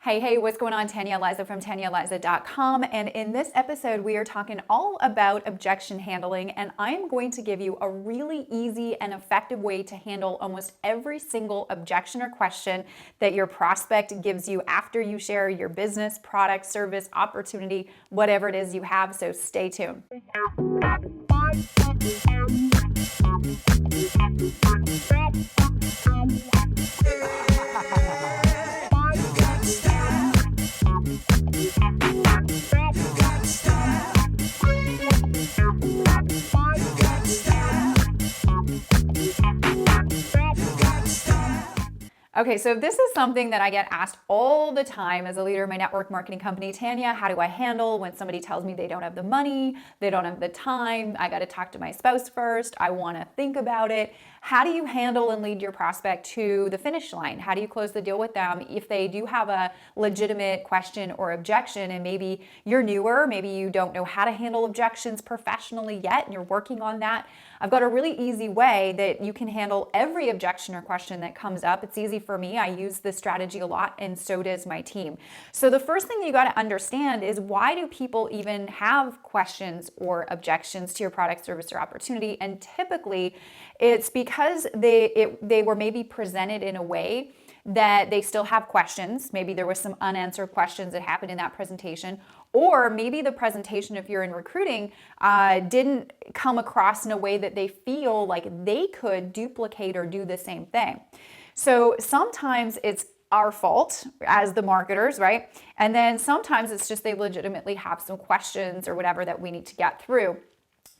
Hey, what's going on? Tanya Eliza from TanyaEliza.com. And in this episode, we are talking all about objection handling. And I'm going to give you a really easy and effective way to handle almost every single objection or question that your prospect gives you after you share your business, product, service, opportunity, whatever it is you have. So stay tuned. Okay, so this is something that I get asked all the time as a leader in my network marketing company. Tanya, how do I handle when somebody tells me they don't have the money, they don't have the time, I got to talk to my spouse first, I want to think about it. How do you handle and lead your prospect to the finish line? How do you close the deal with them if they do have a legitimate question or objection and maybe you're newer, maybe you don't know how to handle objections professionally yet and you're working on that? I've got a really easy way that you can handle every objection or question that comes up. It's easy for me. I use this strategy a lot and so does my team. So the first thing you got to understand is, why do people even have questions or objections to your product, service, or opportunity? And typically it's because they were maybe presented in a way that they still have questions. Maybe there was some unanswered questions that happened in that presentation, or maybe the presentation, if you're in recruiting, didn't come across in a way that they feel like they could duplicate or do the same thing. So sometimes it's our fault as the marketers, right? And then sometimes it's just they legitimately have some questions or whatever that we need to get through.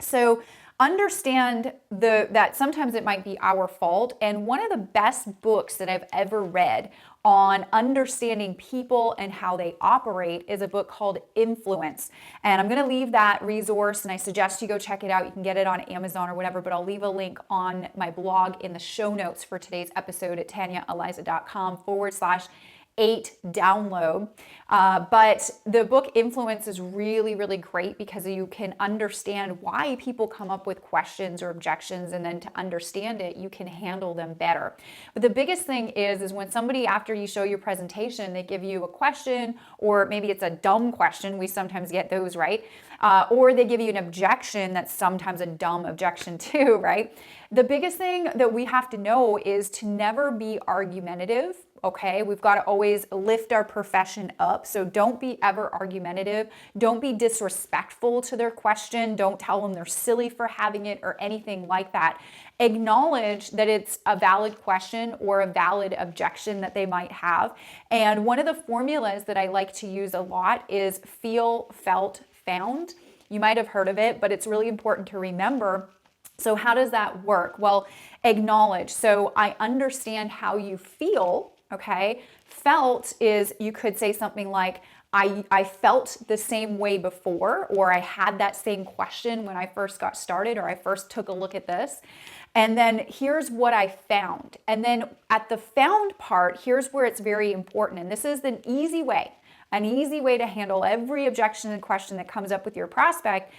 So understand that sometimes it might be our fault. And one of the best books that I've ever read on understanding people and how they operate is a book called Influence. And I'm going to leave that resource and I suggest you go check it out. You can get it on Amazon or whatever, but I'll leave a link on my blog in the show notes for today's episode at TanyaEliza.com/8 but the book Influence is really, really great because you can understand why people come up with questions or objections, and then to understand it, you can handle them better. But the biggest thing is when somebody, after you show your presentation, they give you a question, or maybe it's a dumb question, we sometimes get those, right? Or they give you an objection that's sometimes a dumb objection too, right? The biggest thing that we have to know is to never be argumentative. Okay, we've got to always lift our profession up. So don't be ever argumentative. Don't be disrespectful to their question. Don't tell them they're silly for having it or anything like that. Acknowledge that it's a valid question or a valid objection that they might have. And one of the formulas that I like to use a lot is feel, felt, found. You might have heard of it, but it's really important to remember. So how does that work? Well, acknowledge. So I understand how you feel. Okay, felt is, you could say something like, I felt the same way before, or I had that same question when I first got started, or I first took a look at this. And then here's what I found. And then at the found part, here's where it's very important. And this is an easy way to handle every objection and question that comes up with your prospect,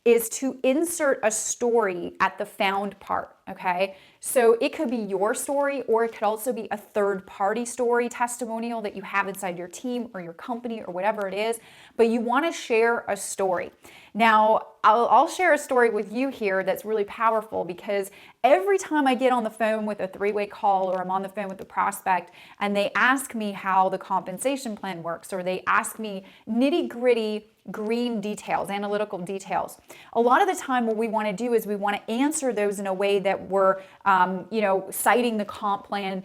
is to insert a story at the found part, okay? So it could be your story, or it could also be a third-party story, testimonial that you have inside your team or your company or whatever it is, but you wanna share a story. Now, I'll share a story with you here that's really powerful, because every time I get on the phone with a three-way call, or I'm on the phone with a prospect and they ask me how the compensation plan works, or they ask me nitty-gritty green details, analytical details, a lot of the time what we want to do is we want to answer those in a way that we're citing the comp plan,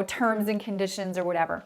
terms and conditions or whatever.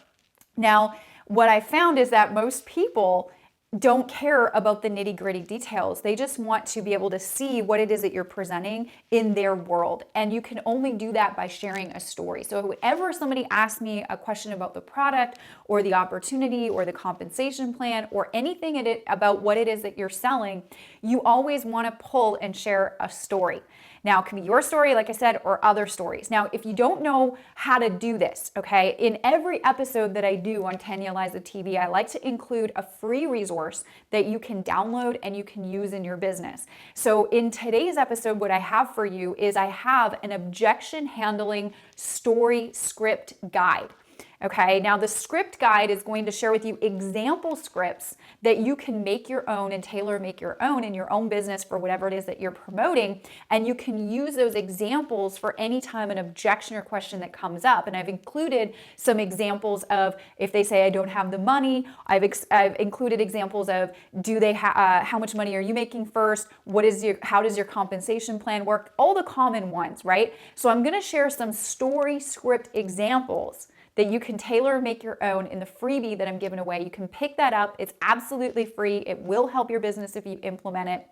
Now, what I found is that most people don't care about the nitty-gritty details. They just want to be able to see what it is that you're presenting in their world. And you can only do that by sharing a story. So whenever somebody asks me a question about the product or the opportunity or the compensation plan or anything about what it is that you're selling, you always want to pull and share a story. Now, it can be your story, like I said, or other stories. Now, if you don't know how to do this, okay, in every episode that I do on Tanya Eliza TV, I like to include a free resource that you can download and you can use in your business. So in today's episode, what I have for you is I have an objection handling story script guide. Okay, now the script guide is going to share with you example scripts that you can make your own and tailor make your own in your own business for whatever it is that you're promoting. And you can use those examples for any time an objection or question that comes up. And I've included some examples of if they say I don't have the money. I've included examples of how much money are you making first? How does your compensation plan work? All the common ones, right? So I'm going to share some story script examples that you can tailor and make your own in the freebie that I'm giving away. You can pick that up. It's absolutely free. It will help your business if you implement it.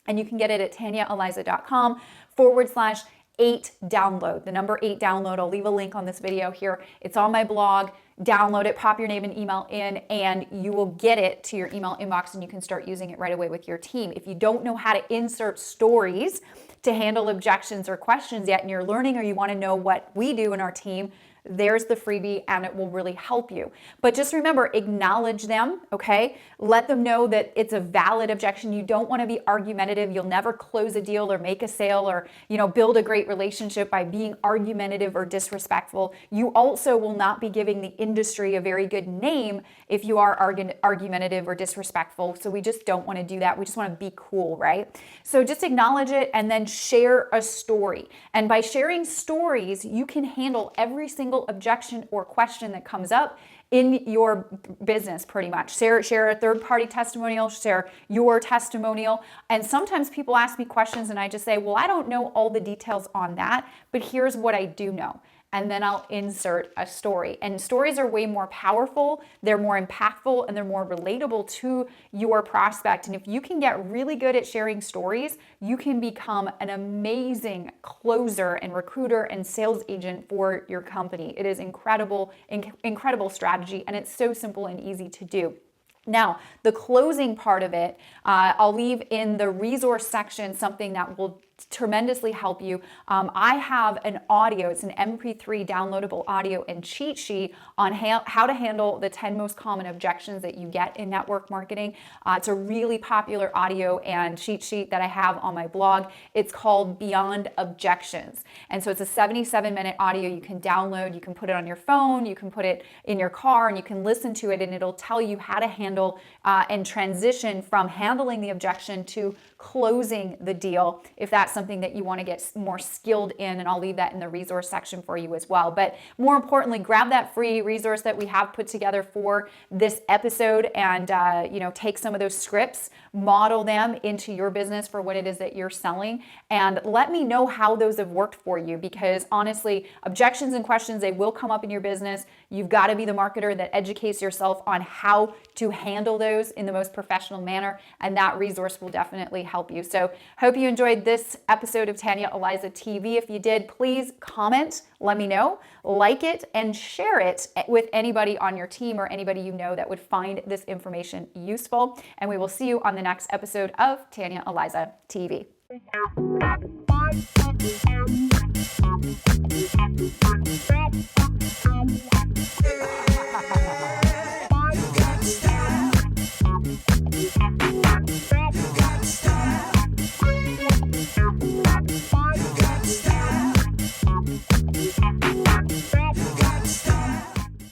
And you can get it at tanyaeliza.com/8download. The number 8 download. I'll leave a link on this video here. It's on my blog. Download it, pop your name and email in, and you will get it to your email inbox and you can start using it right away with your team. If you don't know how to insert stories to handle objections or questions yet and you're learning or you want to know what we do in our team, there's the freebie and it will really help you. But just remember, acknowledge them, okay? Let them know that it's a valid objection. You don't want to be argumentative. You'll never close a deal or make a sale or, build a great relationship by being argumentative or disrespectful. You also will not be giving the industry a very good name if you are argumentative or disrespectful. So we just don't want to do that. We just want to be cool, right? So just acknowledge it and then share a story. And by sharing stories, you can handle every single objection or question that comes up in your business pretty much. Share a third-party testimonial, share your testimonial. And sometimes people ask me questions and I just say, well, I don't know all the details on that, but here's what I do know. And then I'll insert a story. And stories are way more powerful, they're more impactful, and they're more relatable to your prospect. And if you can get really good at sharing stories, you can become an amazing closer and recruiter and sales agent for your company. It is incredible strategy, and it's so simple and easy to do. Now, the closing part of it, I'll leave in the resource section something that will tremendously help you. I have an audio, it's an MP3 downloadable audio and cheat sheet on how to handle the 10 most common objections that you get in network marketing. It's a really popular audio and cheat sheet that I have on my blog. It's called Beyond Objections. And so it's a 77-minute audio you can download. You can put it on your phone, you can put it in your car, and you can listen to it, and it'll tell you how to handle and transition from handling the objection to closing the deal, if that's something that you want to get more skilled in, and I'll leave that in the resource section for you as well. But more importantly, grab that free resource that we have put together for this episode and take some of those scripts, model them into your business for what it is that you're selling, and let me know how those have worked for you, because honestly, objections and questions, they will come up in your business. You've got to be the marketer that educates yourself on how to handle those in the most professional manner, and that resource will definitely help you. So hope you enjoyed this episode of Tanya Eliza TV. If you did, please comment, let me know, like it, and share it with anybody on your team or anybody you know that would find this information useful. And we will see you on the next episode of Tanya Eliza TV.